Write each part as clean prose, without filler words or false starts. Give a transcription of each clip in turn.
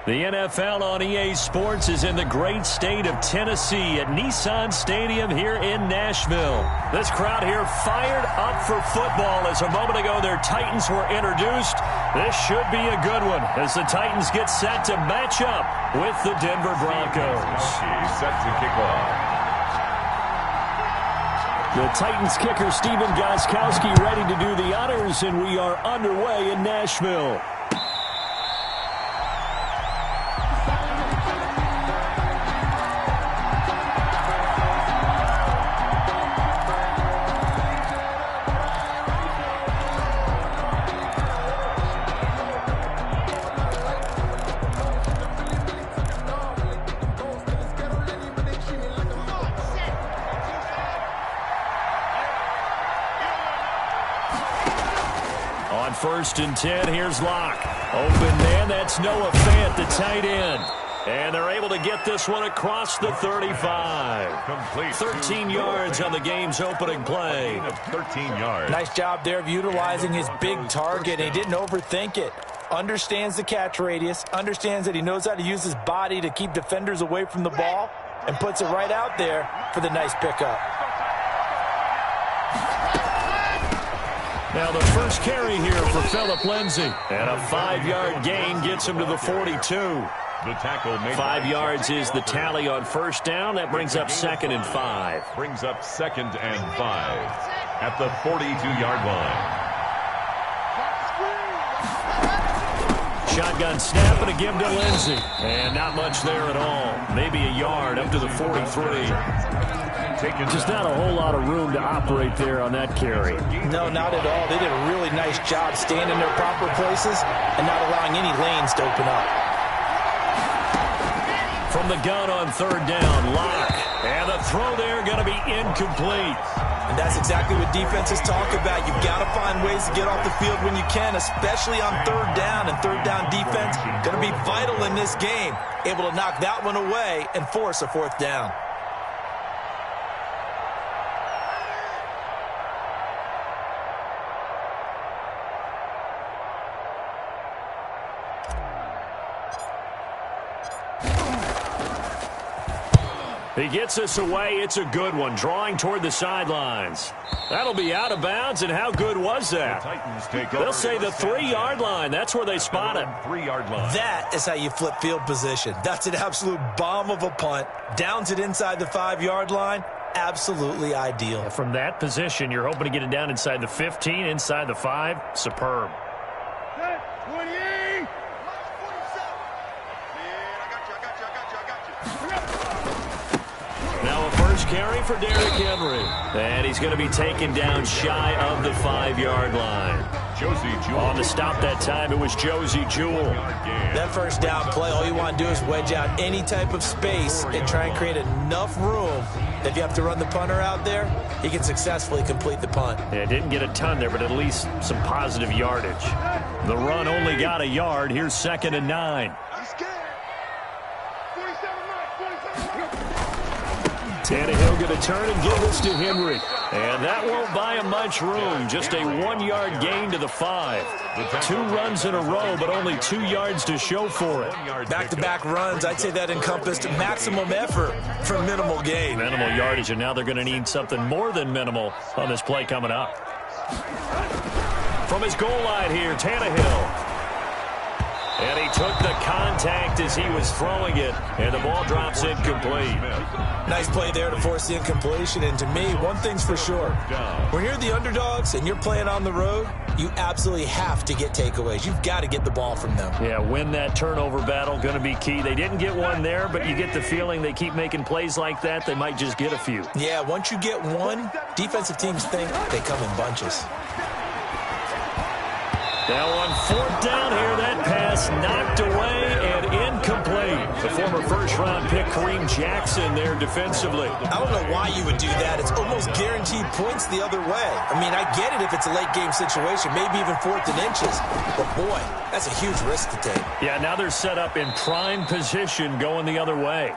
The NFL on EA Sports is in the great state of Tennessee at Nissan Stadium here in Nashville. This crowd here fired up for football as a moment ago their Titans were introduced. This should be a good one as the Titans get set to match up with the Denver Broncos. Set to kick off. The Titans kicker Stephen Gostkowski ready to do the honors, and we are underway in Nashville. First and 10, here's Locke. Open man, that's Noah Fant, the tight end. And they're able to get this one across the 35. Complete. 13 yards on the game's opening play. 13 yards. Nice job there of utilizing his big target. He didn't overthink it. Understands the catch radius. Understands that he knows how to use his body to keep defenders away from the ball. And puts it right out there for the nice pickup. Now the first carry here for Phillip Lindsay. And a 5-yard gain gets him to the 42. The tackle made 5 yards is the tally on first down. That brings up 2nd and 5. Brings up 2nd and 5 at the 42-yard line. Shotgun snap and a give to Lindsay. And not much there at all. Maybe a yard up to the 43. Just not a whole lot of room to operate there on that carry. No, not at all. They did a really nice job staying in their proper places and not allowing any lanes to open up. From the gun on 3rd down, Locke. And the throw there going to be incomplete. And that's exactly what defenses talk about. You've got to find ways to get off the field when you can, especially on 3rd down. And 3rd down defense going to be vital in this game. Able to knock that one away and force a 4th down. He gets us away. It's a good one. Drawing toward the sidelines. That'll be out of bounds, and how good was that? They'll say the 3-yard line. That's where they spot it. 3-yard line. That is how you flip field position. That's an absolute bomb of a punt. Downs it inside the 5-yard line. Absolutely ideal. From that position, you're hoping to get it down inside the 15, inside the 5. Superb. 28. Now a first carry for Derrick Henry. And he's going to be taken down shy of the 5-yard line. Josie Jewell. On the stop that time, it was Josie Jewell. That first down play, all you want to do is wedge out any type of space and try and create enough room. If you have to run the punter out there, he can successfully complete the punt. Yeah, didn't get a ton there, but at least some positive yardage. The run only got a yard. Here's 2nd and 9. Tannehill going to turn and give this to Henry. And that won't buy him much room. Just a 1-yard gain to the 5. 2 runs in a row, but only 2 yards to show for it. Back-to-back runs, I'd say that encompassed maximum effort for minimal gain. Minimal yardage, and now they're going to need something more than minimal on this play coming up. From his goal line here, Tannehill. And he took the contact as he was throwing it, and the ball drops incomplete. Nice play there to force the incompletion, and to me, one thing's for sure. When you're the underdogs and you're playing on the road, you absolutely have to get takeaways. You've got to get the ball from them. Yeah, win that turnover battle, going to be key. They didn't get one there, but you get the feeling they keep making plays like that, they might just get a few. Yeah, once you get one, defensive teams think they come in bunches. Now on 4th down here, that pass knocked away and incomplete. The former first-round pick Kareem Jackson there defensively. I don't know why you would do that. It's almost guaranteed points the other way. I mean, I get it if it's a late-game situation, maybe even 4th and inches. But, boy, that's a huge risk to take. Yeah, now they're set up in prime position going the other way.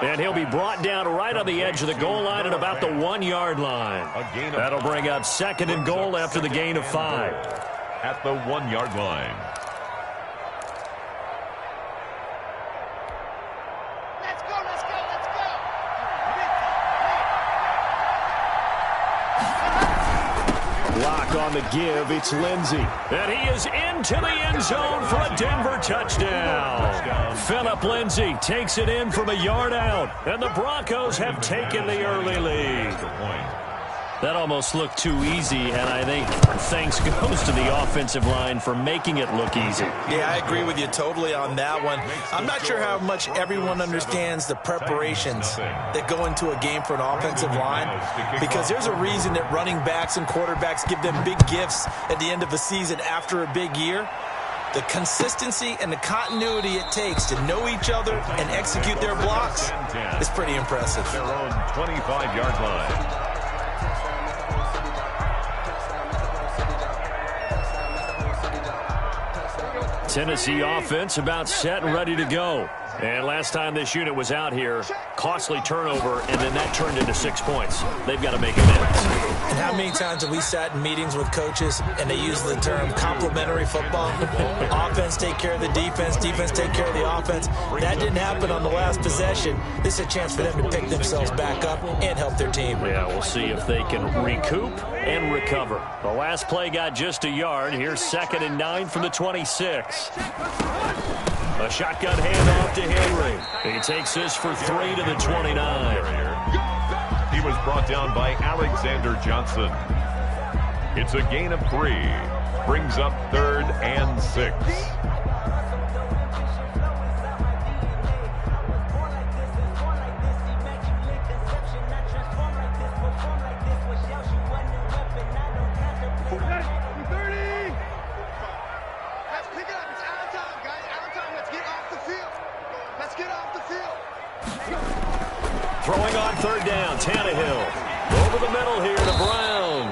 And he'll be brought down right on the edge of the goal line at about the 1-yard line. That'll bring up 2nd and goal after the gain of 5. At the 1-yard line. Block on the give. It's Lindsey. And he is into the end zone for a Denver touchdown. Phillip Lindsay takes it in from a yard out. And the Broncos have taken the early lead. That almost looked too easy, and I think thanks goes to the offensive line for making it look easy. Yeah, I agree with you totally on that one. I'm not sure how much everyone understands the preparations that go into a game for an offensive line, because there's a reason that running backs and quarterbacks give them big gifts at the end of a season after a big year. The consistency and the continuity it takes to know each other and execute their blocks is pretty impressive. Their own 25-yard line. Tennessee offense about set and ready to go. And last time this unit was out here, costly turnover, and then that turned into 6 points. They've got to make amends. And how many times have we sat in meetings with coaches and they use the term complementary football? Offense take care of the defense, defense take care of the offense. That didn't happen on the last possession. This is a chance for them to pick themselves back up and help their team. Yeah, we'll see if they can recoup and recover. The last play got just a yard. Here's 2nd and 9 from the 26. A shotgun handoff to Henry. He takes this for 3 to the 29. He was brought down by Alexander Johnson. It's a gain of 3. Brings up 3rd and 6. Throwing on 3rd down, Tannehill. Over the middle here to Brown.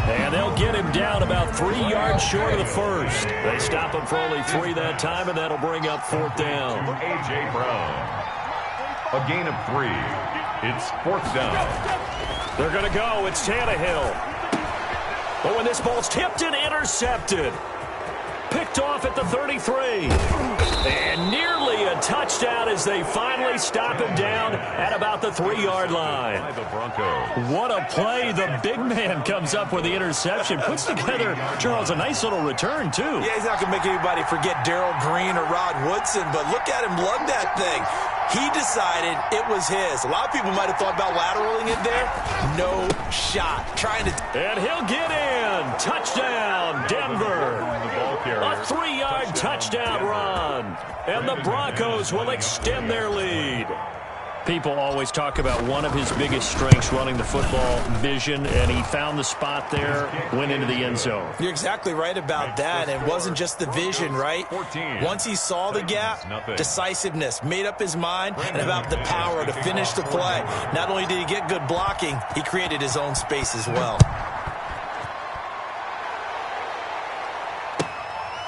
And they'll get him down about 3 yards short of the first. They stop him for only 3 that time, and that'll bring up 4th down. A.J. Brown. A gain of 3. It's 4th down. They're going to go. It's Tannehill. But when this ball's tipped and intercepted. Picked off at the 33. And nearly a touchdown as they finally stop him down at about the 3-yard line. What a play. The big man comes up with the interception. Puts together, Charles, a nice little return, too. Yeah, he's not going to make anybody forget Darrell Green or Rod Woodson, but look at him lug that thing. He decided it was his. A lot of people might have thought about lateraling it there. No shot. And he'll get in. Touchdown, Denver. A 3-yard touchdown run. And the Broncos will extend their lead. People always talk about one of his biggest strengths running the football, vision, and he found the spot there, went into the end zone. You're exactly right about that. It wasn't just the vision, right? Once he saw the gap, decisiveness, made up his mind, and about the power to finish the play. Not only did he get good blocking, he created his own space as well.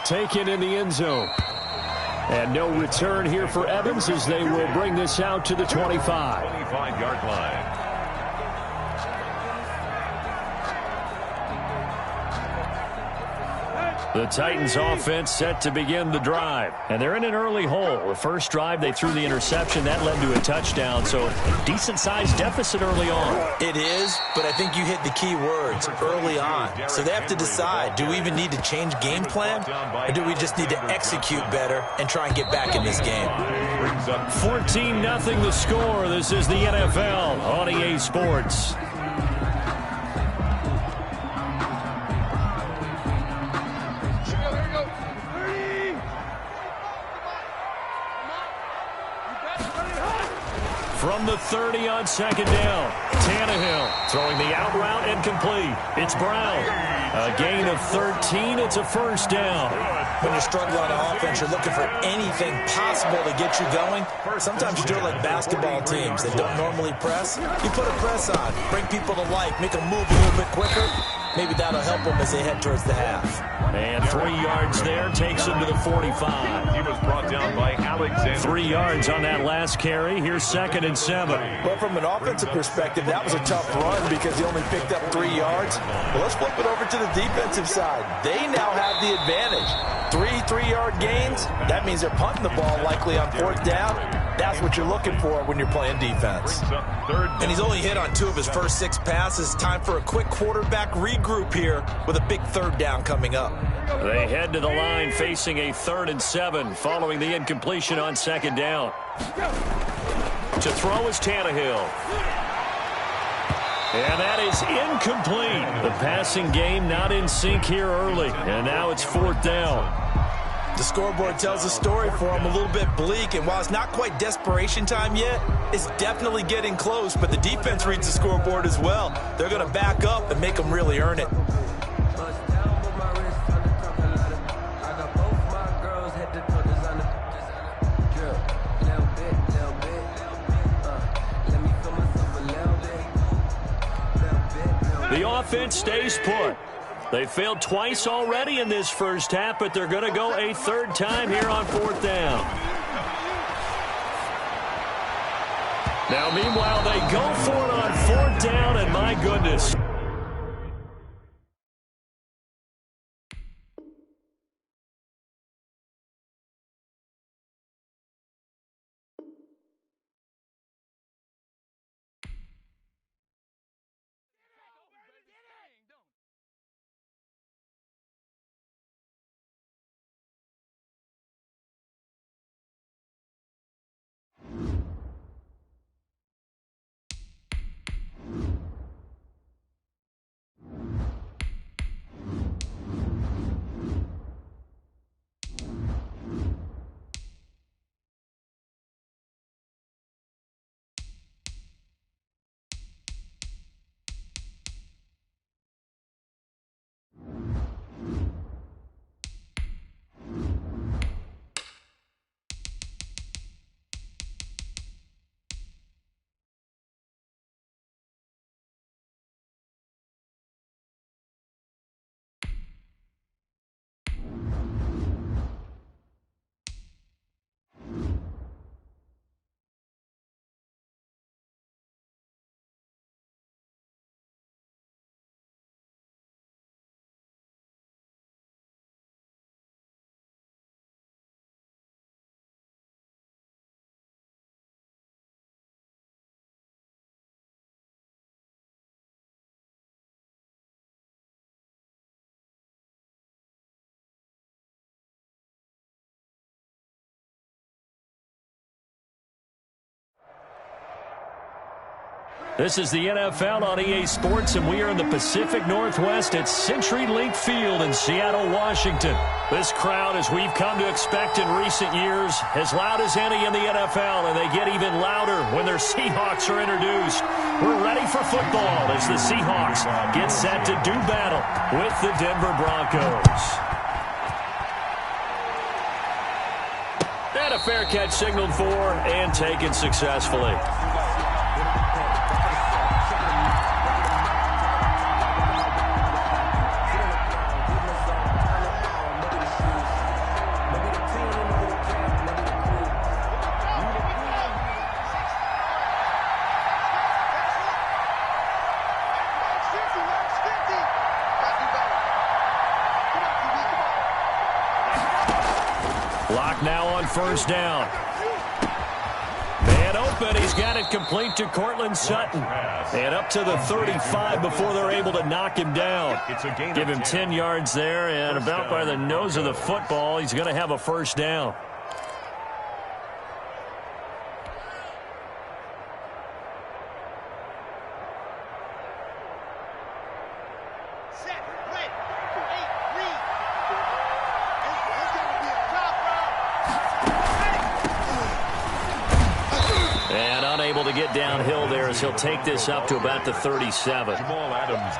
Taken in the end zone. And no return here for Evans as they will bring this out to the 25. 25-yard line. The Titans offense set to begin the drive. And they're in an early hole. The first drive, they threw the interception. That led to a touchdown. So decent-sized deficit early on. It is, but I think you hit the key words early on. So they have to decide, do we even need to change game plan? Or do we just need to execute better and try and get back in this game? 14-0 the score. This is the NFL on EA Sports. From the 30 on 2nd down, Tannehill throwing the out route and complete. It's Brown. A gain of 13. It's a 1st down. When you're struggling on offense, you're looking for anything possible to get you going. Sometimes you do it like basketball teams that don't normally press. You put a press on, bring people to life, make them move a little bit quicker. Maybe that'll help them as they head towards the half. And 3 yards there takes him to the 45. He was brought down by Alex. Alexander. 3 yards on that last carry. Here's 2nd and 7. Well, from an offensive perspective, that was a tough run because he only picked up 3 yards. Well, let's flip it over to the defensive side. They now have the advantage. 3-3-yard gains, that means they're punting the ball likely on 4th down. That's what you're looking for when you're playing defense. And he's only hit on 2 of his first 6 passes. Time for a quick quarterback regroup here with a big 3rd down coming up. They head to the line facing a 3rd and 7 following the incompletion on 2nd down. To throw is Tannehill. And that is incomplete. The passing game not in sync here early. And now it's 4th down. The scoreboard tells the story for him, a little bit bleak, and while it's not quite desperation time yet, it's definitely getting close, but the defense reads the scoreboard as well. They're going to back up and make them really earn it. The offense stays put. They failed twice already in this first half, but they're going to go a 3rd time here on 4th down. Now, meanwhile, they go for it on 4th down, and my goodness. This is the NFL on EA Sports, and we are in the Pacific Northwest at CenturyLink Field in Seattle, Washington. This crowd, as we've come to expect in recent years, as loud as any in the NFL, and they get even louder when their Seahawks are introduced. We're ready for football as the Seahawks get set to do battle with the Denver Broncos. And a fair catch signaled for and taken successfully. Lock now on 1st down. Man open. He's got it complete to Cortland Sutton. And up to the 35 before they're able to knock him down. Give him 10 yards there, and about by the nose of the football, he's going to have a 1st down. To get downhill there as he'll take this up to about the 37.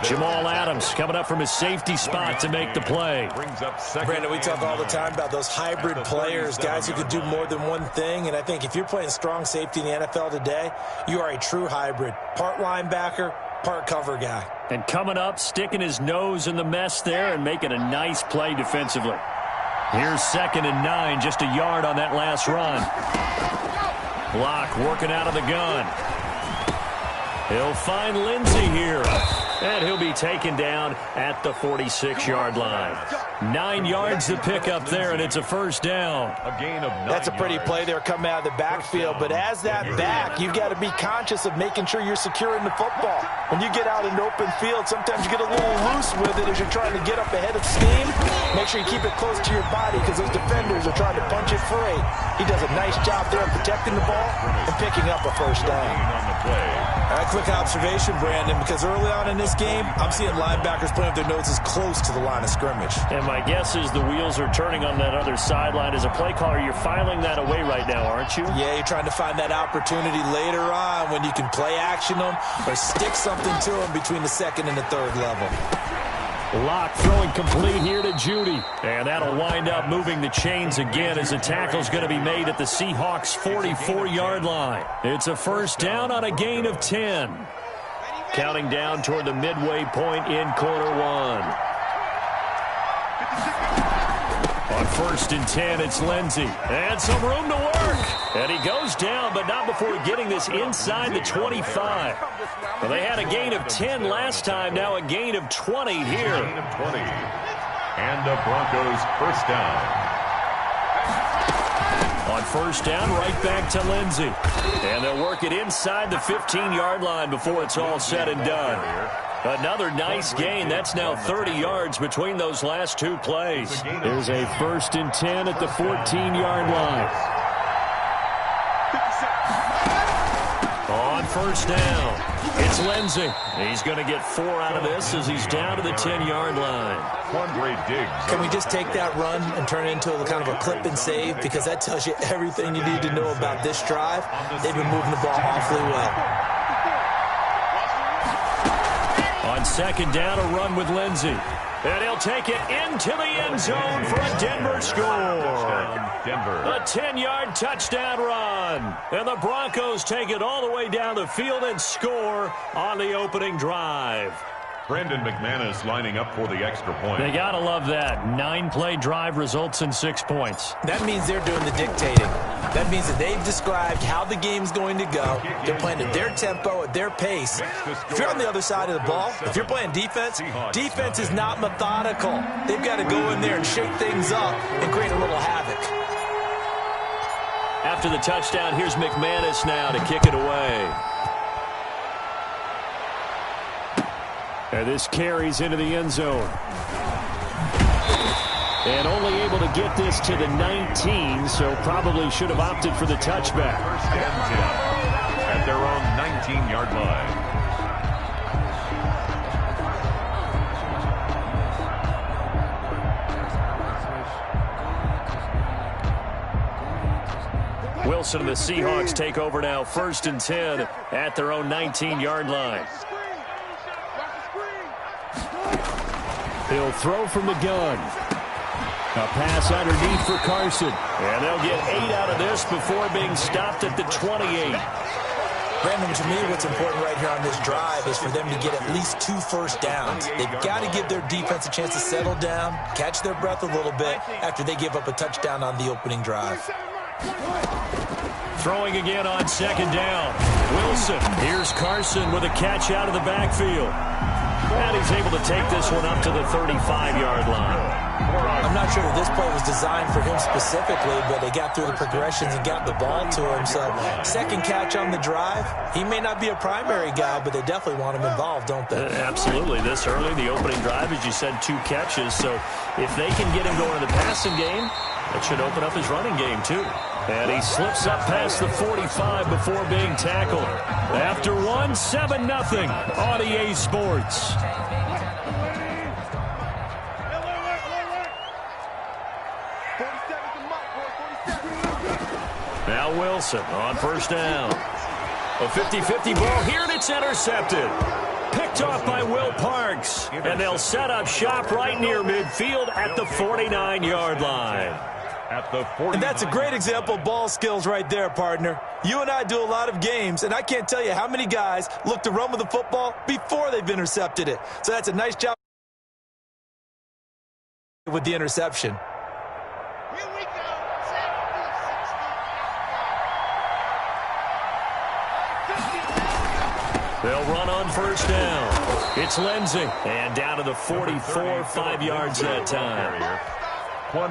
Jamal Adams coming up from his safety spot to make the play. Brandon, we talk all the time about those hybrid players, guys who could do more than one thing, and I think if you're playing strong safety in the NFL today, you are a true hybrid. Part linebacker, part cover guy. And coming up, sticking his nose in the mess there and making a nice play defensively. Here's 2nd and 9, just a yard on that last run. Block working out of the gun. He'll find Lindsey here. And he'll be taken down at the 46-yard line. 9 yards to pick up there, and it's a first down. A gain of 9 That's a pretty play there coming out of the backfield. But as that back, you've got to be conscious of making sure you're securing the football. When you get out in open field, sometimes you get a little loose with it as you're trying to get up ahead of steam. Make sure you keep it close to your body because those defenders are trying to punch it free. He does a nice job there of protecting the ball and picking up a first down. On the Quick observation, Brandon, because early on in this game, I'm seeing linebackers putting up their noses close to the line of scrimmage. And my guess is the wheels are turning on that other sideline. As a play caller, you're filing that away right now, aren't you? Yeah, you're trying to find that opportunity later on when you can play action them or stick something to them between the 2nd and the 3rd level. Lock throwing complete here to Judy. And that'll wind up moving the chains again as the tackle's going to be made at the Seahawks' 44-yard line. It's a first down on a gain of 10. Counting down toward the midway point in quarter 1. On 1st and 10, it's Lindsey. And some room to work. And he goes down, but not before getting this inside the 25. Well, they had a gain of 10 last time, now a gain of 20 here. gain of 20. And the Broncos first down. On first down, right back to Lindsey. And they'll work it inside the 15-yard line before it's all said and done. Another nice gain. That's now 30 yards between those last 2 plays. There's a 1st and 10 at the 14-yard line. On first down, it's Lindsey. He's going to get 4 out of this as he's down to the 10-yard line. Can we just take that run and turn it into a kind of a clip and save? Because that tells you everything you need to know about this drive. They've been moving the ball awfully well. On 2nd down, a run with Lindsey. And he'll take it into the end zone for a Denver score. A 10-yard touchdown run. And the Broncos take it all the way down the field and score on the opening drive. Brandon McManus lining up for the extra point. They got to love that. 9-play drive results in 6 points. That means they're doing the dictating. That means that they've described how the game's going to go. They're playing at their tempo, at their pace. If you're on the other side of the ball, if you're playing defense, defense is not methodical. They've got to go in there and shake things up and create a little havoc. After the touchdown, here's McManus now to kick it away. And this carries into the end zone. And only able to get this to the 19, so probably should have opted for the touchback. First and 10 at their own 19-yard line. Wilson and the Seahawks take over now, 1st and 10 at their own 19-yard line. He'll throw from the gun. A pass underneath for Carson. And they'll get 8 out of this before being stopped at the 28. Brandon, to me, what's important right here on this drive is for them to get at least 2 first downs. They've got to give their defense a chance to settle down, catch their breath a little bit after they give up a touchdown on the opening drive. Throwing again on 2nd down. Wilson. Here's Carson with a catch out of the backfield. And he's able to take this one up to the 35-yard line. I'm not sure that this play was designed for him specifically, but they got through the progressions and got the ball to him. So, 2nd catch on the drive. He may not be a primary guy, but they definitely want him involved, don't they? Absolutely. This early, the opening drive, as you said, 2 catches. So, if they can get him going in the passing game, that should open up his running game, too. And he slips up past the 45 before being tackled. After 1, 7-0 on EA Sports. Now Wilson on first down. A 50-50 ball here, and it's intercepted. Picked off by Will Parks. And they'll set up shop right near midfield at the 49-yard line. And that's a great example of ball skills right there, partner. You and I do a lot of games, and I can't tell you how many guys look to run with the football before they've intercepted it. So that's a nice job with the interception. They'll run on first down. It's Lindsey. And down to the 44, 5 yards that time.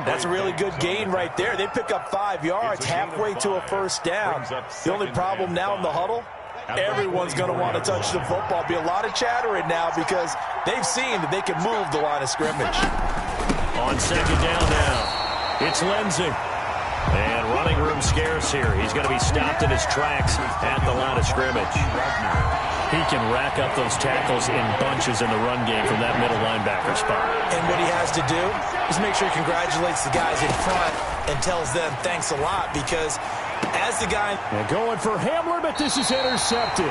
That's a really good gain right there. They pick up 5 yards halfway to a first down. The only problem now in the huddle, everyone's going to want to touch the football. Be a lot of chattering now because they've seen that they can move the line of scrimmage. On second down now, it's Lindsey. And running room scarce here. He's going to be stopped in his tracks at the line of scrimmage. He can rack up those tackles in bunches in the run game from that middle linebacker spot. And what he has to do is make sure he congratulates the guys in front and tells them thanks a lot because as the guy... And going for Hamler, but this is intercepted.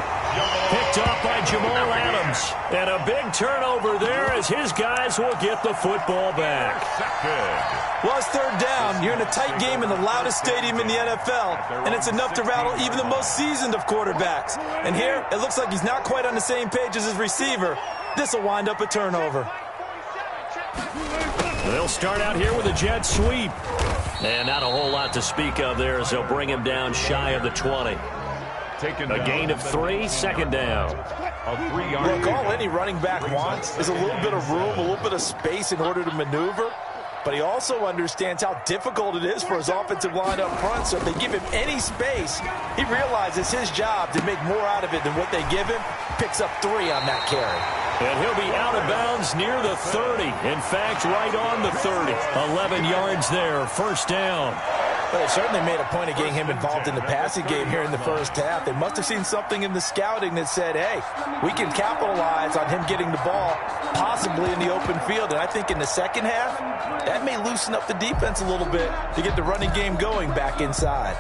Picked off by Jamal Adams. And a big turnover there as his guys will get the football back. Well, it's third down. You're in a tight game in the loudest stadium in the NFL, and it's enough to rattle even the most seasoned of quarterbacks. And here, it looks like he's not quite on the same page as his receiver. This will wind up a turnover. They'll start out here with a jet sweep. And not a whole lot to speak of there as they'll bring him down shy of the 20. A gain of 3, second down. Look, all any running back wants is a little bit of room, a little bit of space in order to maneuver. But he also understands how difficult it is for his offensive line up front. So if they give him any space, he realizes his job to make more out of it than what they give him. Picks up 3 on that carry. And he'll be out of bounds near the 30. In fact, right on the 30. 11 yards there, first down. But they certainly made a point of getting him involved in the passing game here in the first half. They must have seen something in the scouting that said, hey, we can capitalize on him getting the ball possibly in the open field. And I think in the second half, that may loosen up the defense a little bit to get the running game going back inside.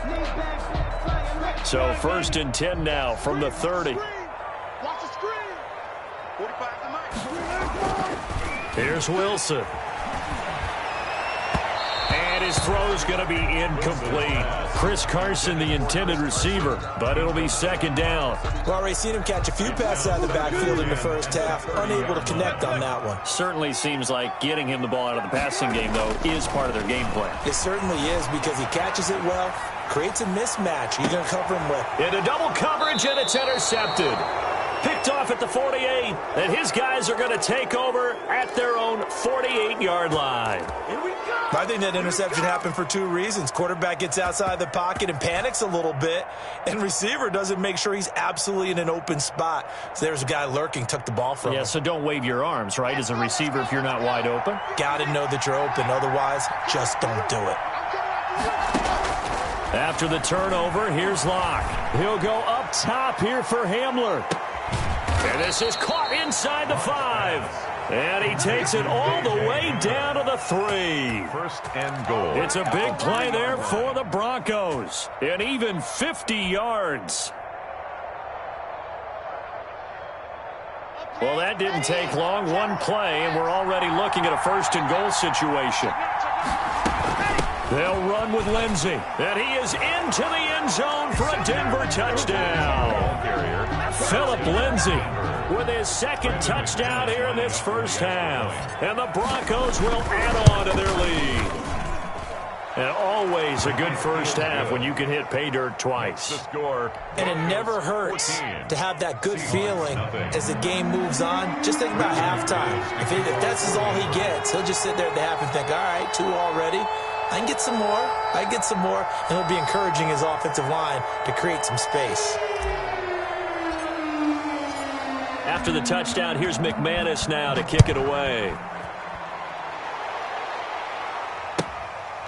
So first and 10 now from the 30. Here's Wilson. And his throw's going to be incomplete. Chris Carson, the intended receiver, but it'll be second down. Well, already seen him catch a few passes out of the backfield in the first half. Unable to connect on that one. Certainly seems like getting him the ball out of the passing game, though, is part of their game plan. It certainly is because he catches it well, creates a mismatch. You're going to cover him with. Into double coverage, and it's intercepted. Picked off at the 48, and his guys are going to take over at their own 48-yard line. Here we go. I think that interception happened for 2 reasons. Quarterback gets outside the pocket and panics a little bit, and receiver doesn't make sure he's absolutely in an open spot. So there's a guy lurking, took the ball from him. Yeah, so don't wave your arms, right, as a receiver if you're not wide open. Got to know that you're open. Otherwise, just don't do it. After the turnover, here's Locke. He'll go up top here for Hamler. And this is caught inside the 5. And he takes it all the way down to the 3. First and goal. It's a big play there for the Broncos. And even 50 yards. Well, that didn't take long. One play, and we're already looking at a first and goal situation. They'll run with Lindsey. And he is into the end zone for a Denver touchdown. Philip Lindsey with his second touchdown here in this first half. And the Broncos will add on to their lead. And always a good first half when you can hit pay dirt twice. And it never hurts to have that good feeling as the game moves on. Just think about halftime. If that's all he gets, he'll just sit there at the half and think, all right, 2 already. I can get some more. I can get some more. And he'll be encouraging his offensive line to create some space. After the touchdown, here's McManus now to kick it away.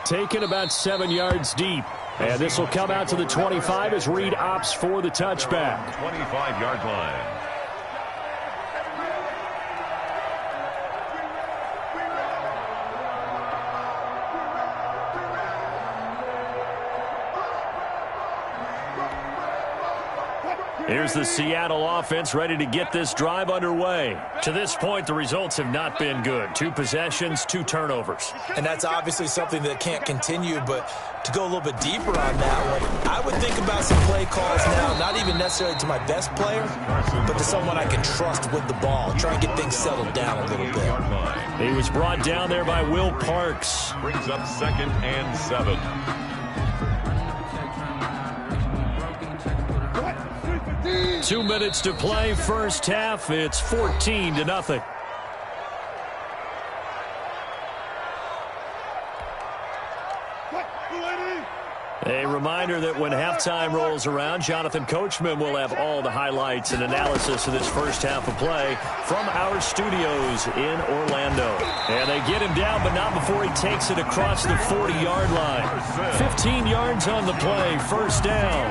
Taken about 7 yards deep. And this will come out to the 25 as Reed opts for the touchback. 25-yard line. Here's the Seattle offense ready to get this drive underway. To this point, the results have not been good. 2 possessions, 2 turnovers. And that's obviously something that can't continue, but to go a little bit deeper on that one, I would think about some play calls now, not even necessarily to my best player, but to someone I can trust with the ball. Try and get things settled down a little bit. He was brought down there by Will Parks. Brings up 2nd and 7. 2 minutes to play, first half. It's 14-0. A reminder that when halftime rolls around, Jonathan Coachman will have all the highlights and analysis of this first half of play from our studios in Orlando. And they get him down, but not before he takes it across the 40-yard line. 15 yards on the play, first down.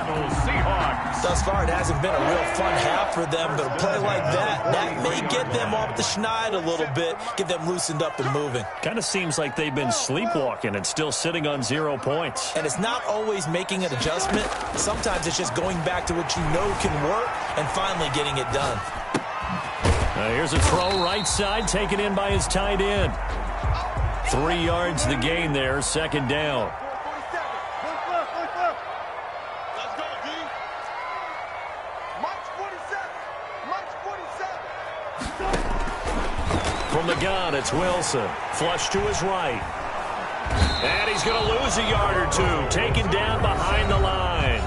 Thus far, it hasn't been a real fun half for them, but a play like that may get them off the schneid a little bit, get them loosened up and moving. Kind of seems like they've been sleepwalking and still sitting on 0 points. And it's not always making an adjustment. Sometimes it's just going back to what you know can work and finally getting it done. Here's a throw right side, taken in by his tight end. 3 yards the gain there, second down. From the gun, it's Wilson. Flush to his right. And he's going to lose a yard or two. Taken down behind the line.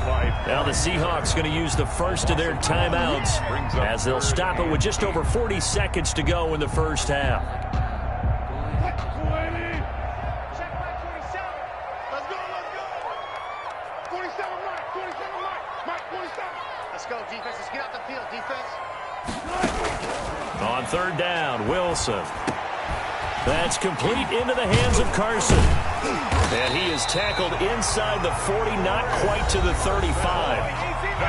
Now the Seahawks going to use the first of their timeouts as they'll stop it with just over 40 seconds to go in the first half. Let's go, defense. Let's get out the field, defense. On third down, Wilson. That's complete into the hands of Carson. And he is tackled inside the 40, not quite to the 35.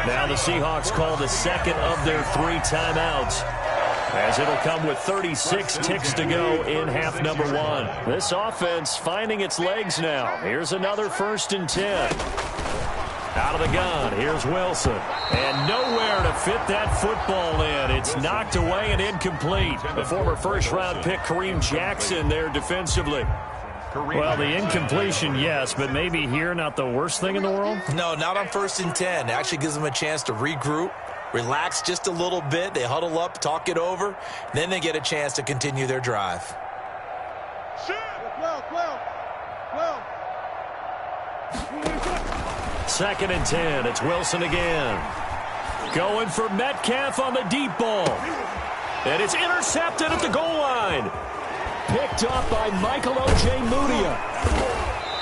Now the Seahawks call the second of their 3 timeouts, as it'll come with 36 ticks to go in half number 1. This offense finding its legs now. Here's another 1st and 10. Out of the gun, here's Wilson. And nowhere to fit that football in. It's knocked away and incomplete. The former first-round pick, Kareem Jackson, there defensively. Well, the incompletion, yes, but maybe here not the worst thing in the world? No, not on 1st and 10. It actually gives them a chance to regroup, relax just a little bit. They huddle up, talk it over. Then they get a chance to continue their drive. Second and 10. It's Wilson again. Going for Metcalf on the deep ball. And it's intercepted at the goal line. Picked up by Michael Ojemudia.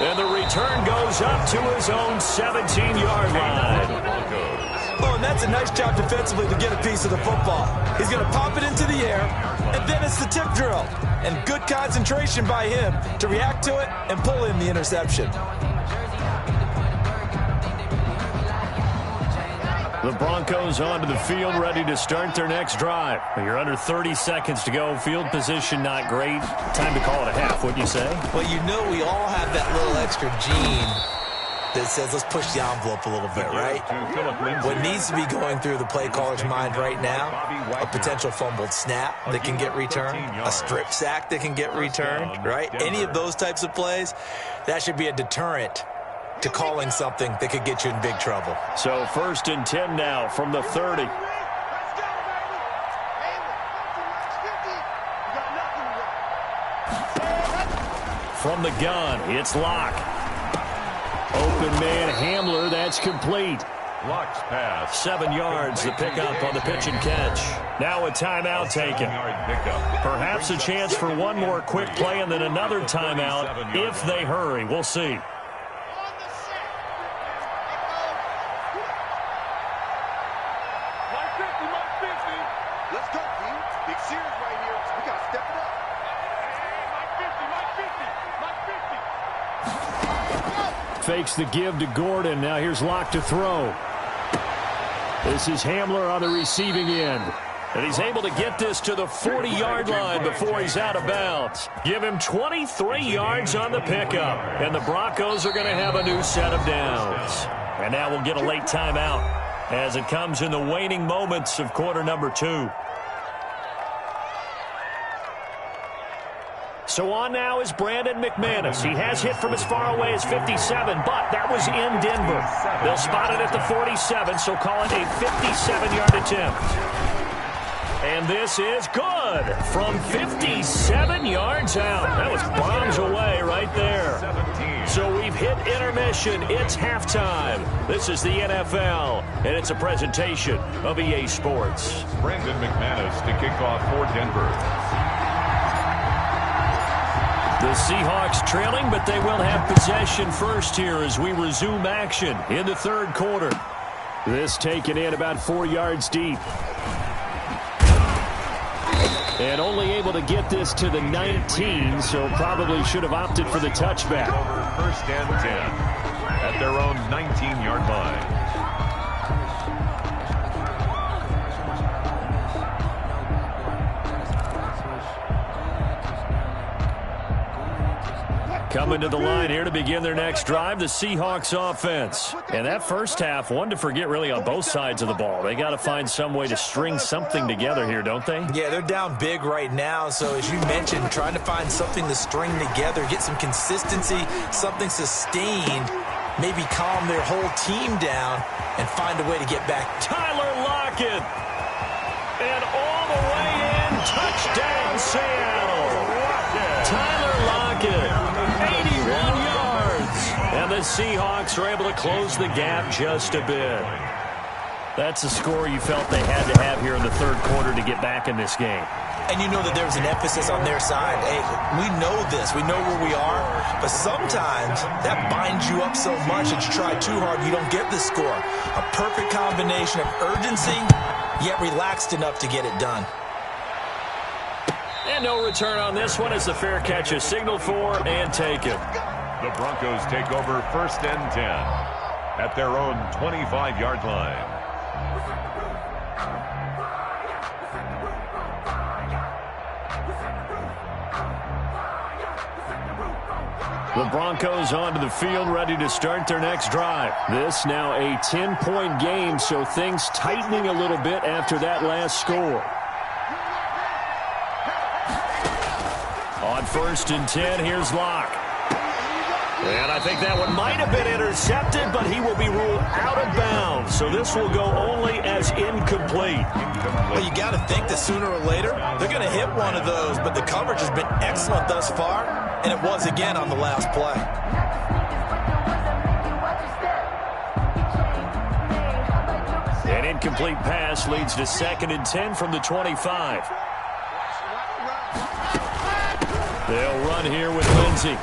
And the return goes up to his own 17-yard line. Oh, and that's a nice job defensively to get a piece of the football. He's going to pop it into the air, and then it's the tip drill. And good concentration by him to react to it and pull in the interception. The Broncos onto the field, ready to start their next drive. You're under 30 seconds to go. Field position not great. Time to call it a half, wouldn't you say? Well, you know we all have that little extra gene that says let's push the envelope a little bit, right? What needs to be going through the play caller's mind right now, a potential fumbled snap that can get returned, a strip sack that can get returned, right? Any of those types of plays, that should be a deterrent to calling something that could get you in big trouble. So 1st and 10 now from the 30. From the gun, it's Locke. Open man Hamler, that's complete. Locke's pass. 7 yards, the pickup on the pitch and catch. Now a timeout taken. Perhaps a chance for one more quick play and then another timeout if they hurry. We'll see. Fakes the give to Gordon. Now here's Locke to throw. This is Hamler on the receiving end. And he's able to get this to the 40-yard line before he's out of bounds. Give him 23 yards on the pickup. And the Broncos are going to have a new set of downs. And now we'll get a late timeout as it comes in the waning moments of quarter number 2. So on now is Brandon McManus. He has hit from as far away as 57, but that was in Denver. They'll spot it at the 47, so call it a 57-yard attempt. And this is good from 57 yards out. That was bombs away right there. So we've hit intermission. It's halftime. This is the NFL, and it's a presentation of EA Sports. Brandon McManus to kick off for Denver. The Seahawks trailing, but they will have possession first here as we resume action in the third quarter. This taken in about 4 yards deep. And only able to get this to the 19, so probably should have opted for the touchback. First and 10 at their own 19-yard line. Coming to the line here to begin their next drive, the Seahawks offense. And that first half, one to forget really on both sides of the ball. They got to find some way to string something together here, don't they? Yeah, they're down big right now. So as you mentioned, trying to find something to string together, get some consistency, something sustained, maybe calm their whole team down and find a way to get back. Tyler Lockett. And all the way in, touchdown Seattle. Tyler Lockett. 81 yards. And the Seahawks are able to close the gap just a bit. That's a score you felt they had to have here in the third quarter to get back in this game. And you know that there's an emphasis on their side. Hey, we know this. We know where we are. But sometimes that binds you up so much that you try too hard, you don't get the score. A perfect combination of urgency, yet relaxed enough to get it done. And no return on this one as the fair catch is signaled for and taken. The Broncos take over first and 10 at their own 25-yard line. The Broncos onto the field, ready to start their next drive. This now a 10-point game, so things tightening a little bit after that last score. On first and 10, here's Locke. And I think that one might have been intercepted, but he will be ruled out of bounds. So this will go only as incomplete. Well, you got to think that sooner or later, they're going to hit one of those, but the coverage has been excellent thus far, and it was again on the last play. An incomplete pass leads to second and 10 from the 25. They'll run here with Lindsey.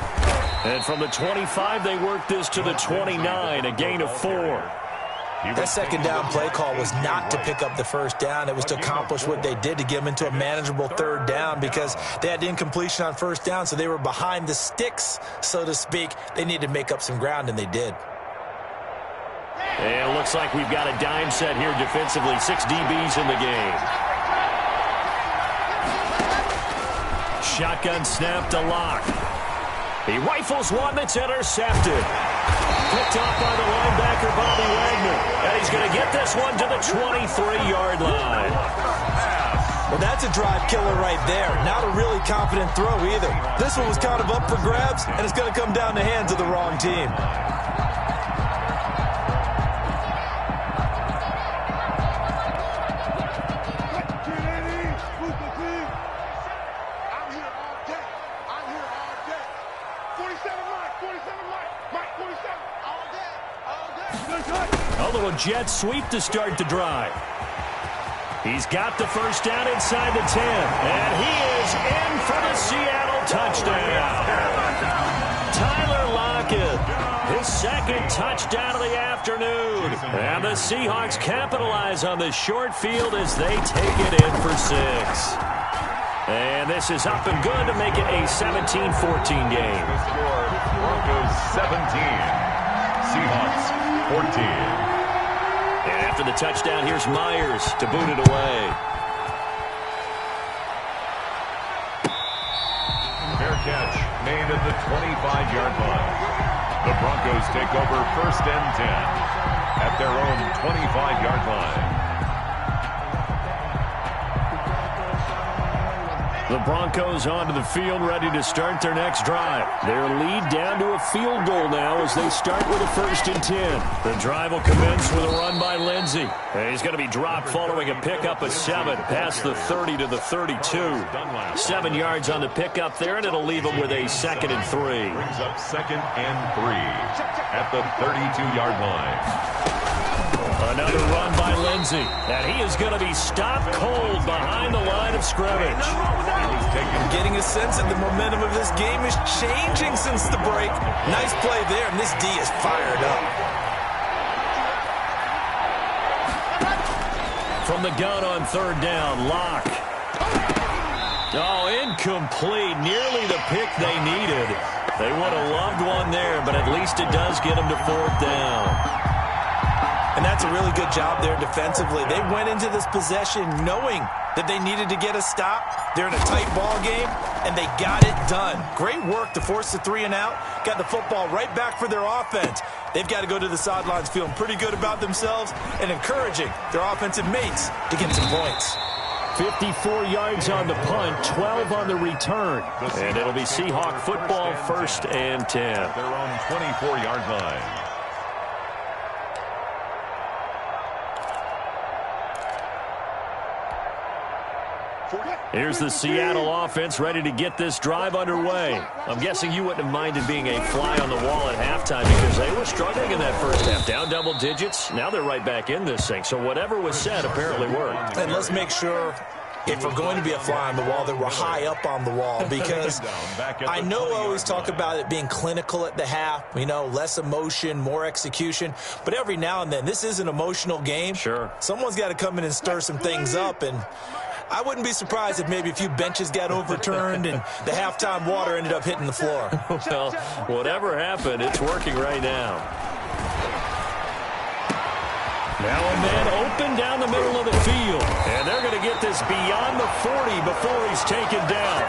And from the 25, they work this to the 29, a gain of 4. That second down play call was not to pick up the first down. It was to accomplish what they did to get them into a manageable third down because they had incompletion on first down, so they were behind the sticks, so to speak. They needed to make up some ground, and they did. And it looks like we've got a dime set here defensively. 6 DBs in the game. Shotgun snap to Locke. He rifles one that's intercepted. Picked off by the linebacker, Bobby Wagner. And he's going to get this one to the 23-yard line. Well, that's a drive killer right there. Not a really confident throw either. This one was kind of up for grabs, and it's going to come down the hands of the wrong team. A little jet sweep to start the drive. He's got the first down inside the 10. And he is in for the Seattle touchdown. Tyler Lockett, his second touchdown of the afternoon. And the Seahawks capitalize on the short field as they take it in for 6. And this is up and good to make it a 17-14 game. The score, Broncos 17, Seahawks 14. And after the touchdown, here's Myers to boot it away. Fair catch made at the 25-yard line. The Broncos take over first and 10 at their own 25-yard line. The Broncos onto the field, ready to start their next drive. Their lead down to a field goal now as they start with a 1st and 10. The drive will commence with a run by Lindsey. And he's going to be dropped following a pickup of 7 past the 30 to the 32. 7 yards on the pickup there, and it'll leave him with a 2nd and 3. Brings up 2nd and 3 at the 32-yard line. Another run by Lindsey, and he is going to be stopped cold behind the line of scrimmage. I'm getting a sense that the momentum of this game is changing since the break. Nice play there, and this D is fired up. From the gun on 3rd down, Locke. Oh, incomplete. Nearly the pick they needed. They would have loved one there, but at least it does get them to 4th down. And that's a really good job there defensively. They went into this possession knowing that they needed to get a stop. They're in a tight ball game, and they got it done. Great work to force the 3 and out. Got the football right back for their offense. They've got to go to the sidelines feeling pretty good about themselves and encouraging their offensive mates to get some points. 54 yards on the punt, 12 on the return. And it'll be Seahawk football, 1st and 10. Their own 24-yard line. Here's the Seattle offense ready to get this drive underway. I'm guessing you wouldn't have minded being a fly on the wall at halftime because they were struggling in that first half. Down double digits. Now they're right back in this thing. So whatever was said apparently worked. And let's make sure, if we're going to be a fly on the wall, that we're high up on the wall, because I know I always talk about it being clinical at the half, you know, less emotion, more execution, but every now and then, this is an emotional game. Sure. Someone's got to come in and stir some things up, and I wouldn't be surprised if maybe a few benches got overturned and the halftime water ended up hitting the floor. Well, whatever happened, it's working right now. Now a man open down the middle of the field. And they're going to get this beyond the 40 before he's taken down.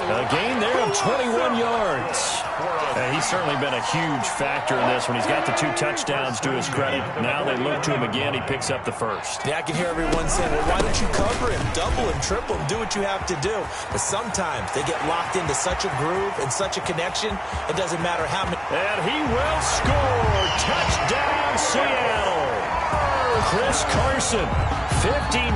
A gain there of 21 yards. And he's certainly been a huge factor in this when he's got the 2 touchdowns to his credit. Now they look to him again. He picks up the 1st. Yeah, I can hear everyone saying, well, why don't you cover him, double him, triple him, do what you have to do. But sometimes they get locked into such a groove and such a connection, it doesn't matter how many. And he will score. Touchdown, Seattle. Chris Carson, 59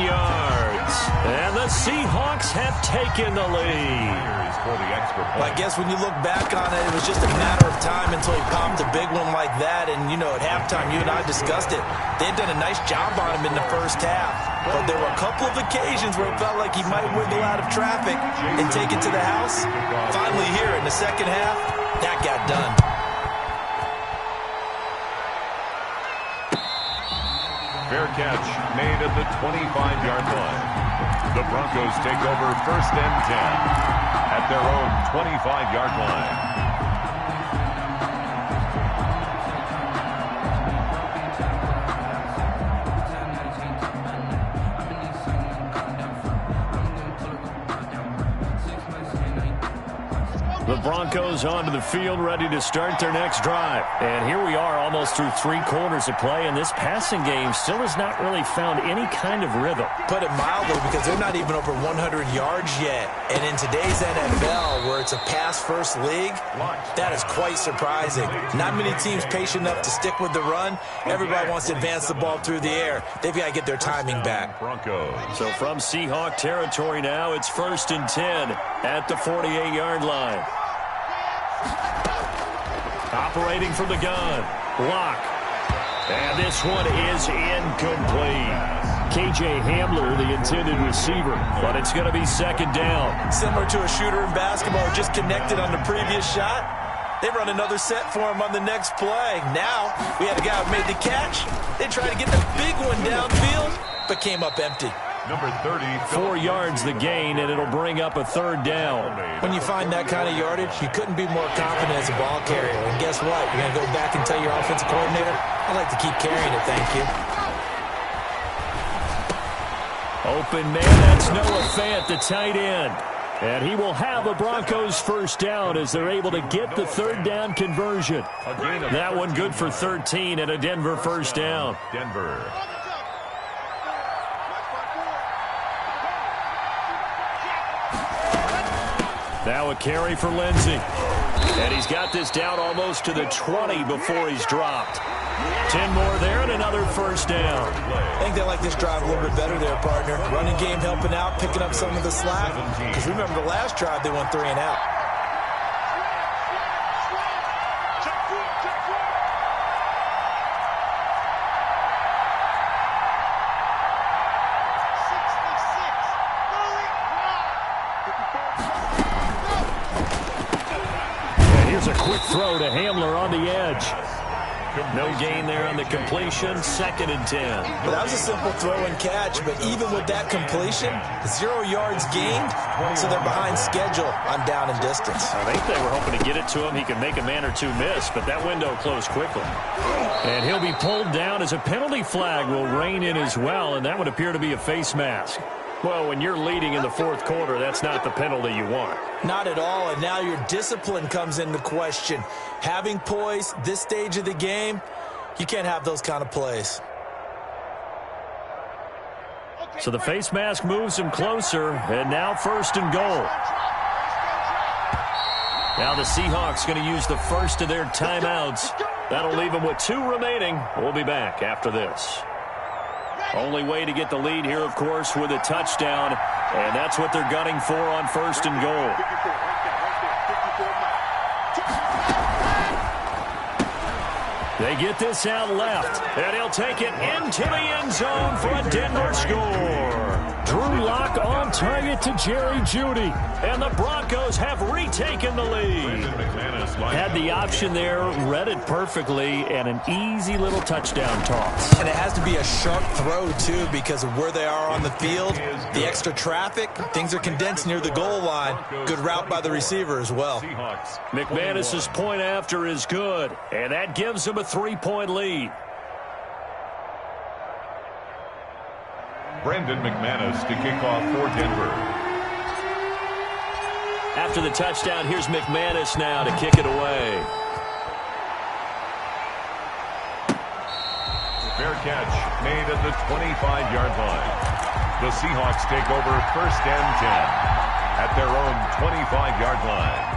yards. And the Seahawks have taken the lead. Well, I guess when you look back on it, it was just a matter of time until he popped a big one like that. And, you know, at halftime, you and I discussed it. They'd done a nice job on him in the first half. But there were a couple of occasions where it felt like he might wiggle out of traffic and take it to the house. Finally here in the second half, that got done. Fair catch made at the 25-yard line. The Broncos take over 1st and 10 at their own 25-yard line. The Broncos onto the field, ready to start their next drive. And here we are almost through 3 quarters of play, and this passing game still has not really found any kind of rhythm. Put it mildly, because they're not even over 100 yards yet. And in today's NFL, where it's a pass-first league, that is quite surprising. Not many teams patient enough to stick with the run. Everybody wants to advance the ball through the air. They've got to get their timing back. Broncos. So from Seahawk territory now, it's 1st and 10 at the 48-yard line. Operating from the gun, Locke. And this one is incomplete. KJ Hamler, the intended receiver, but it's going to be 2nd down. Similar to a shooter in basketball who just connected on the previous shot. They run another set for him on the next play. Now, we had a guy who made the catch. They tried to get the big one downfield, but came up empty. Number 30. 4 yards the gain, and it'll bring up a 3rd down. When you find that kind of yardage, you couldn't be more confident as a ball carrier. And guess what? You're going to go back and tell your offensive coordinator, I'd like to keep carrying it, thank you. Open man, that's Noah Fant, the tight end. And he will have a Broncos 1st down as they're able to get the 3rd down conversion. That one good for 13 and a Denver 1st down. Denver. Now a carry for Lindsey. And he's got this down almost to the 20 before he's dropped. 10 more there and another first down. I think they like this drive a little bit better there, partner. Running game helping out, picking up some of the slack. Because remember the last drive, they went 3 and out. A quick throw to Hamler on the edge. No gain there on the completion. 2nd and 10. Well, that was a simple throw and catch, but even with that completion, 0 yards gained, so they're behind schedule on down and distance. I think they were hoping to get it to him. He could make a man or two miss, but that window closed quickly. And he'll be pulled down as a penalty flag will rein in as well, and that would appear to be a face mask. Well, when you're leading in the 4th quarter, that's not the penalty you want. Not at all, and now your discipline comes into question. Having poise this stage of the game, you can't have those kind of plays. So the face mask moves him closer, and now 1st and goal. Now the Seahawks going to use the first of their timeouts. That'll leave them with 2 remaining. We'll be back after this. Only way to get the lead here, of course, with a touchdown, and that's what they're gunning for on 1st and goal. They get this out left, and he'll take it into the end zone for a Denver score. Drew Lock on target to Jerry Jeudy, and the Broncos have retaken the lead. Had the option there, read it perfectly, and an easy little touchdown toss. And it has to be a sharp throw, too, because of where they are on the field. The extra traffic, things are condensed near the goal line. Good route by the receiver as well. McManus's point after is good, and that gives them a 3-point lead. Brandon McManus to kick off for Denver. After the touchdown, here's McManus now to kick it away. Fair catch made at the 25-yard line. The Seahawks take over 1st and 10 at their own 25-yard line.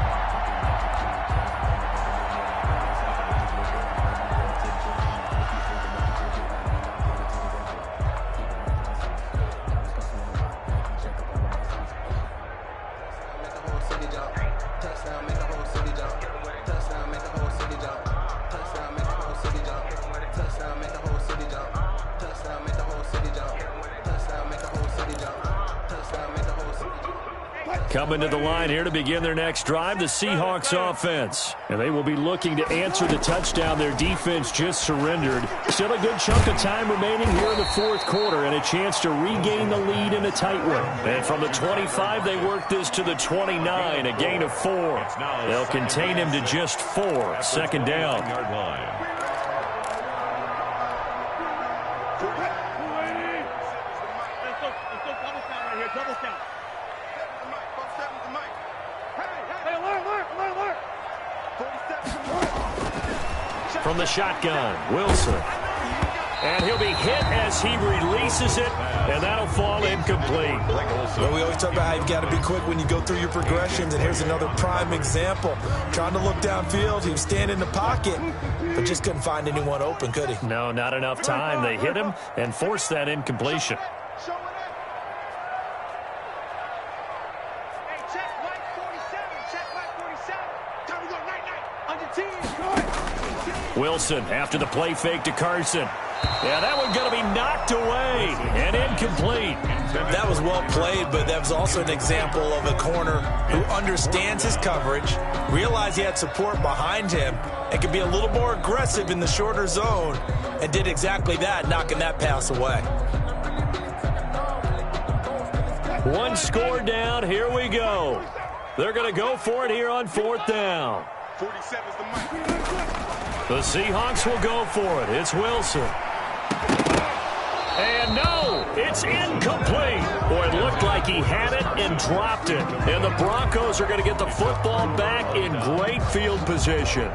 Coming to the line here to begin their next drive, the Seahawks offense. And they will be looking to answer the touchdown their defense just surrendered. Still a good chunk of time remaining here in the 4th quarter and a chance to regain the lead in a tight one. And from the 25, they work this to the 29, a gain of 4. They'll contain him to just 4, 2nd down. From the shotgun, Wilson. And he'll be hit as he releases it, and that'll fall incomplete. Well, we always talk about how you've got to be quick when you go through your progressions, and here's another prime example. Trying to look downfield, he was standing in the pocket, but just couldn't find anyone open, could he? No, not enough time. They hit him and forced that incompletion. Wilson after the play fake to Carson. Yeah, that one going to be knocked away and incomplete. That was well played, but that was also an example of a corner who understands his coverage, realized he had support behind him, and could be a little more aggressive in the shorter zone, and did exactly that, knocking that pass away. One score down. Here we go. They're going to go for it here on 4th down. 47's the mic. The Seahawks will go for it. It's Wilson. And no, it's incomplete. Boy, it looked like he had it and dropped it. And the Broncos are going to get the football back in great field position.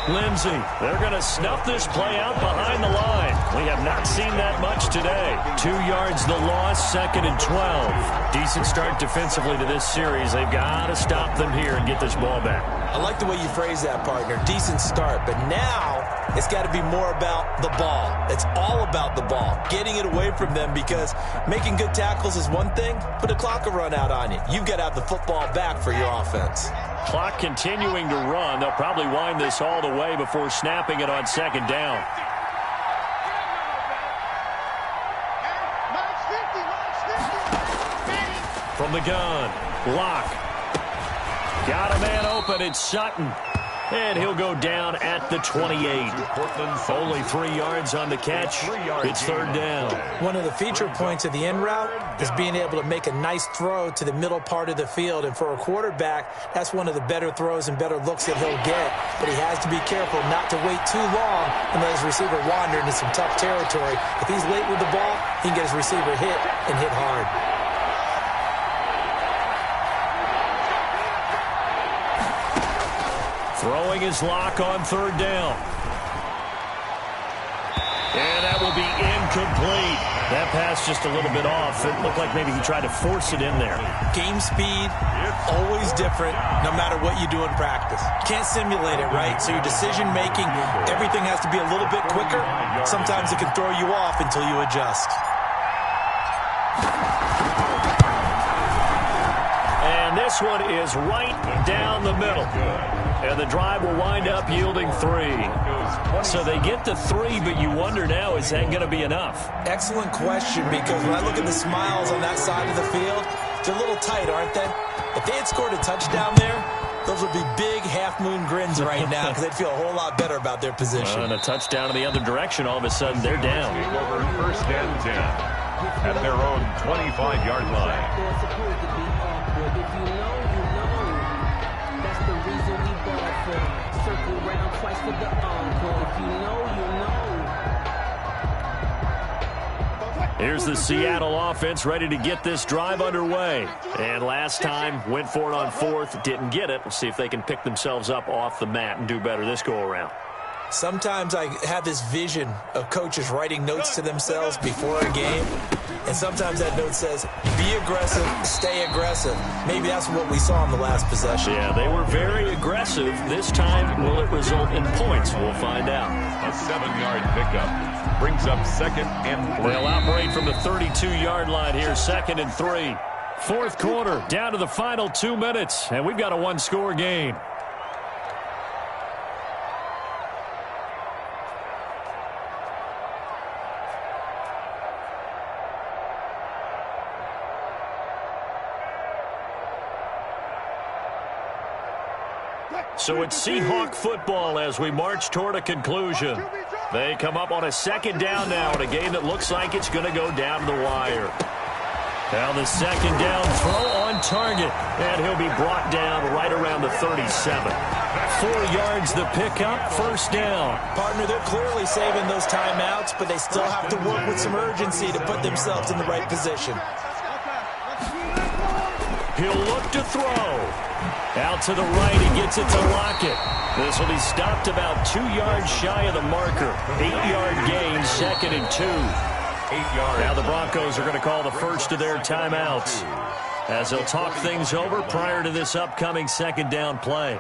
Lindsey, they're going to snuff this play out behind the line. We have not seen that much today. 2 yards the loss, 2nd and 12. Decent start defensively to this series. They've got to stop them here and get this ball back. I like the way you phrase that, partner. Decent start, but now it's got to be more about the ball. It's all about the ball, getting it away from them, because making good tackles is one thing, but the clock will run out on you. You've got to have the football back for your offense. Clock continuing to run. They'll probably wind this all the way before snapping it on 2nd down. From the gun, Locke. Got a man open. It's Sutton. And he'll go down at the 28. Only 3 yards on the catch. It's 3rd down. One of the feature points of the end route is being able to make a nice throw to the middle part of the field. And for a quarterback, that's one of the better throws and better looks that he'll get. But he has to be careful not to wait too long and let his receiver wander into some tough territory. If he's late with the ball, he can get his receiver hit and hit hard. Throwing his Lock on 3rd down. And that will be incomplete. That pass just a little bit off. It looked like maybe he tried to force it in there. Game speed, always different, no matter what you do in practice. You can't simulate it, right? So your decision-making, everything has to be a little bit quicker. Sometimes it can throw you off until you adjust. And this one is right down the middle. And the drive will wind up yielding 3. So they get to 3, but you wonder now, is that going to be enough? Excellent question, because when I look at the smiles on that side of the field, they're a little tight, aren't they? If they had scored a touchdown there, those would be big half-moon grins right now, because they'd feel a whole lot better about their position. And a touchdown in the other direction, all of a sudden they're down. Over 1st and 10 at their own 25-yard line. Here's the Seattle offense ready to get this drive underway. And last time, went for it on 4th, didn't get it. We'll see if they can pick themselves up off the mat and do better this go-around. Sometimes I have this vision of coaches writing notes to themselves before a game, and sometimes that note says, be aggressive, stay aggressive. Maybe that's what we saw in the last possession. Yeah, they were very aggressive. This time, will it result in points? We'll find out. A 7-yard pickup brings up 2nd and 3. They'll operate from the 32-yard line here, 2nd and 3. 4th quarter, down to the final 2 minutes, and we've got a 1-score game. So it's Seahawk football as we march toward a conclusion. They come up on a 2nd down now in a game that looks like it's going to go down to the wire. Now the 2nd down throw on target, and he'll be brought down right around the 37. 4 yards the pickup, 1st down. Partner, they're clearly saving those timeouts, but they still have to work with some urgency to put themselves in the right position. He'll look to throw. Out to the right, he gets it to Lockett. This will be stopped about 2 yards shy of the marker. 8-yard gain, 2nd and 2. 8 yards. Now the Broncos are going to call the first of their timeouts as they'll talk things over prior to this upcoming 2nd down play.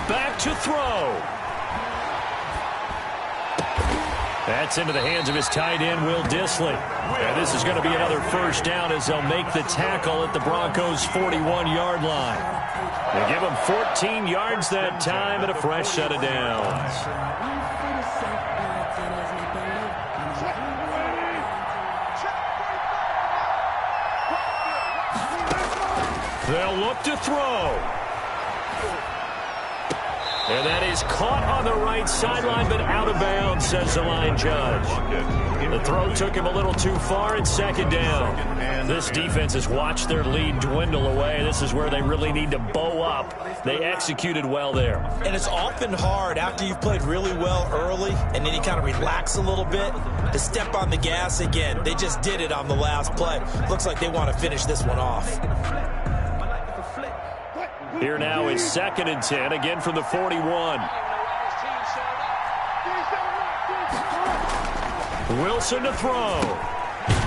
Back to throw. That's into the hands of his tight end, Will Dissly. And this is going to be another 1st down as they'll make the tackle at the Broncos' 41-yard line. They give him 14 yards that time and a fresh set of downs. They'll look to throw. And that is caught on the right sideline, but out of bounds, says the line judge. The throw took him a little too far in second down. This defense has watched their lead dwindle away. This is where they really need to bow up. They executed well there. And it's often hard after you've played really well early and then you kind of relax a little bit to step on the gas again. They just did it on the last play. Looks like they want to finish this one off. Here now is 2nd and 10, again from the 41. Wilson to throw.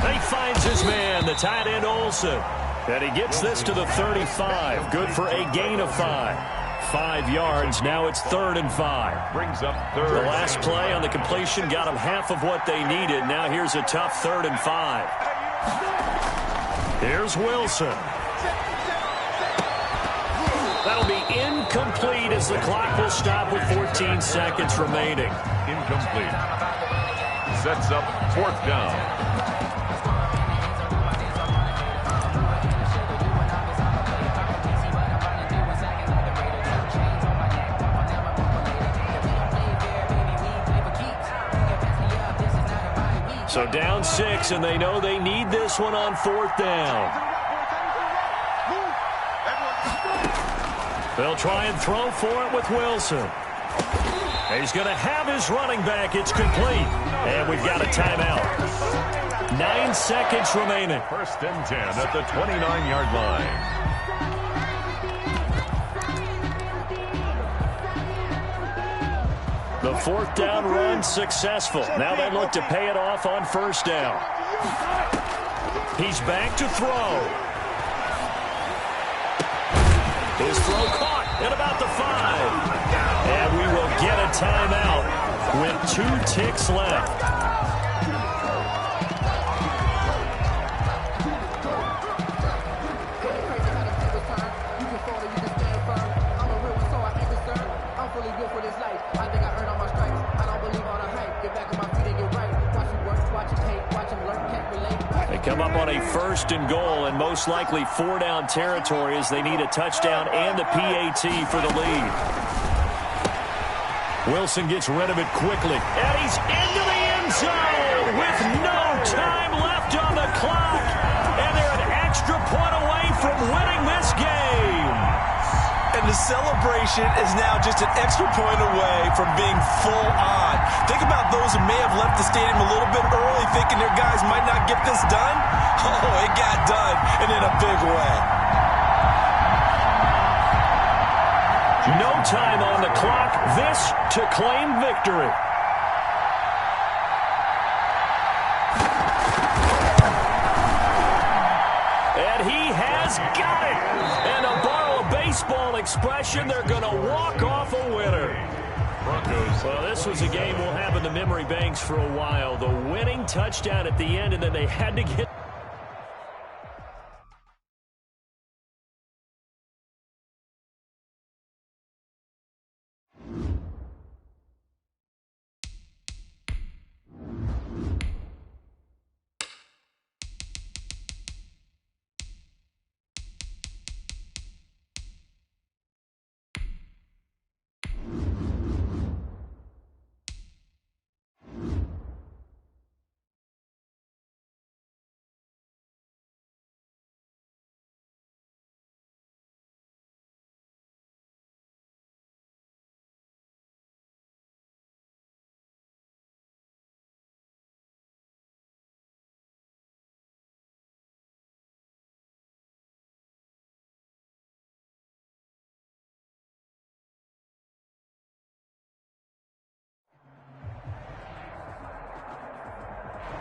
He finds his man, the tight end Olsen. And he gets this to the 35. Good for a gain of 5. 5 yards. Now it's 3rd and 5. Brings up third. The last play on the completion got them half of what they needed. Now here's a tough 3rd and 5. Here's Wilson. That'll be incomplete as the clock will stop with 14 seconds remaining. Incomplete. Sets up 4th down. So down 6, and they know they need this one on 4th down. They'll try and throw for it with Wilson. He's going to have his running back. It's complete. And we've got a timeout. 9 seconds remaining. 1st and 10 at the 29-yard line. The 4th down run successful. Now they look to pay it off on 1st down. He's back to throw. His throw caught at about the 5. And we will get a timeout with 2 ticks left. They come up on a 1st and goal and most likely 4-down territory as they need a touchdown and a PAT for the lead. Wilson gets rid of it quickly. And he's into the end zone with no time left on the clock. And they're an extra point away from winning this game. And the celebration is now just an extra point away from being full on. Think about those who may have left the stadium a little bit early thinking their guys might not get this done. Oh, it got done, and in a big way. No time on the clock. This to claim victory. And he has got it. And to borrow a baseball expression, they're going to walk off a winner. Broncos. Well, this was a game we'll have in the memory banks for a while. The winning touchdown at the end, and then they had to get...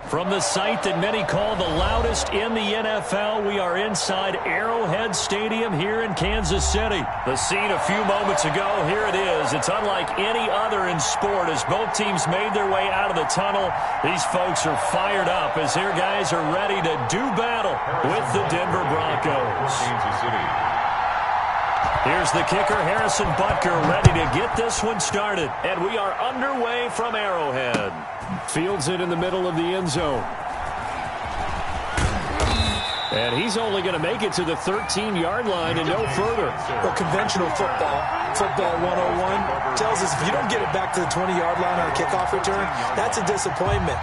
From the site that many call the loudest in the NFL, we are inside Arrowhead Stadium here in Kansas City. The scene a few moments ago, here it is. It's unlike any other in sport as both teams made their way out of the tunnel. These folks are fired up as their guys are ready to do battle with the Denver Broncos. Kansas City. Here's the kicker, Harrison Butker, ready to get this one started. And we are underway from Arrowhead. Fields it in the middle of the end zone. And he's only going to make it to the 13-yard line and no further. Well, conventional football 101, tells us if you don't get it back to the 20-yard line on a kickoff return, that's a disappointment.